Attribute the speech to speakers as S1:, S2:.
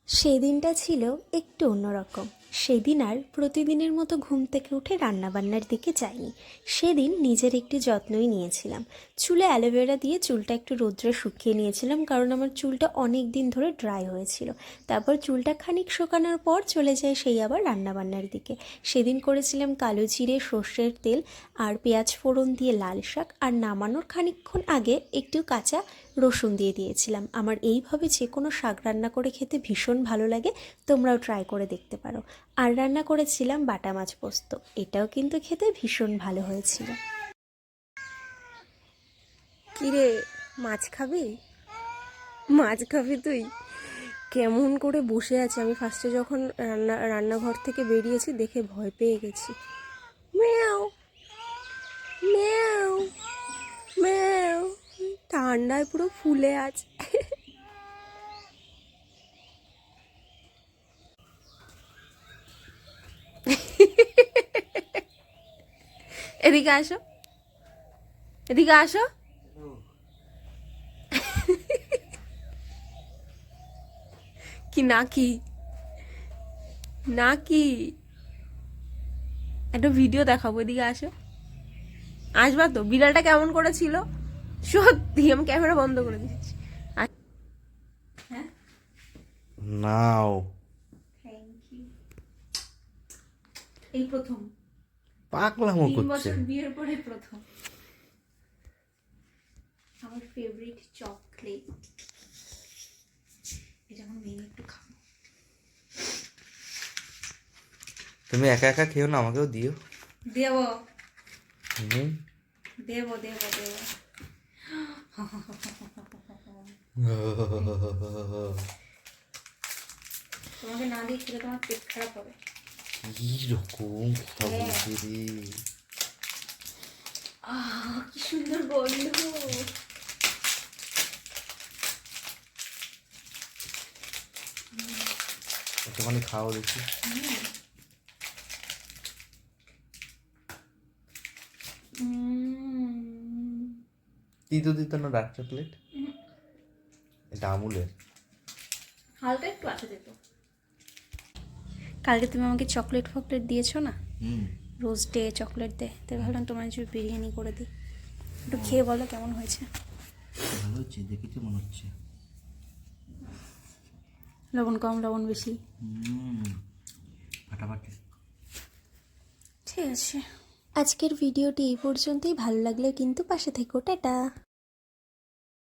S1: সেদিনটা ছিল একটু অন্যরকম। সেদিন আর প্রতিদিনের মতো ঘুম থেকে উঠে রান্নাবান্নার দিকে যাইনি। সেদিন নিজের একটি যত্নই নিয়েছিলাম। চুলে অ্যালোভেরা দিয়ে চুলটা একটু রোদ্রে শুকিয়ে নিয়েছিলাম, কারণ আমার চুলটা অনেক দিন ধরে ড্রাই হয়েছিল। তারপর চুলটা খানিক শুকানোর পর চলে যায় সেই আবার রান্নাবান্নার দিকে। সেদিন করেছিলাম কালো জিরে, সর্ষের তেল আর পেঁয়াজ ফোড়ন দিয়ে লাল শাক, আর নামানোর খানিকক্ষণ আগে একটু কাঁচা রসুন দিয়ে দিয়েছিলাম। আমার এইভাবে যে কোনো শাক রান্না করে খেতে ভীষণ ভালো লাগে, তোমরাও ট্রাই করে দেখতে পারো। আর রান্না করেছিলাম বাটা মাছ পোস্ত, এটাও কিন্তু খেতে ভীষণ ভালো হয়েছিল।
S2: কিরে, মাছ খাবি? মাছ খাবি তুই? কেমন করে বসে আছে। আমি ফার্স্টে যখন রান্নাঘর থেকে বেরিয়েছি দেখে ভয় পেয়ে গেছি। ম্যাও ম্যাও ম্যাও, ঠান্ডায় পুরো ফুলে আছে। এদিকে আসো, এদিকে আসো। কি নাকি নাকি একটা ভিডিও দেখাবো, এদিকে আসো। আসবা তো? বিড়ালটা কেমন করেছিল সত্যি, আমি ক্যামেরা বন্ধ করে দিচ্ছি।
S1: হ্যাঁ,
S3: নাও।
S1: Thank you. এই প্রথম
S3: পাগলামো
S1: 3
S3: করছে।
S1: বছর বিয়ের পরে প্রথম আমার ফেভারিট চকলেট। এটা এখন ভেঙে একটু খাবো।
S3: তুমি একা একা খেও না, আমাকেও দিও।
S1: দেব
S3: হুম।
S1: দেব দেব দেব। তোমাকে না দিয়ে খেলে তোমার পেট খারাপ হবে।
S3: কি রকম কথা বলছি রে।
S1: কি সুন্দর গন্ধ।
S3: একটুখানি খাও দেখি। তিতো তিতো না ডার্ক চকলেট? এটা আমুলের।
S1: হালকা একটু আছে দেখো। কালকে তুমি আমাকে চকলেট ফকলেট দিয়েছো না, রোজ ডে চকলেট দে, তাই ভাবলাম তোমার জন্য বিরিয়ানি করে দিই। একটু খেয়ে বলো কেমন হয়েছে।
S3: ভালো হচ্ছে, দেখেছি মনে হচ্ছে।
S1: লবণ কম, লবণ বেশি?
S3: ফাটাফাটি।
S1: ঠিক আছে, আজকের ভিডিওটি এই পর্যন্তই। ভালো লাগলে কিন্তু পাশে থেকো। টাটা।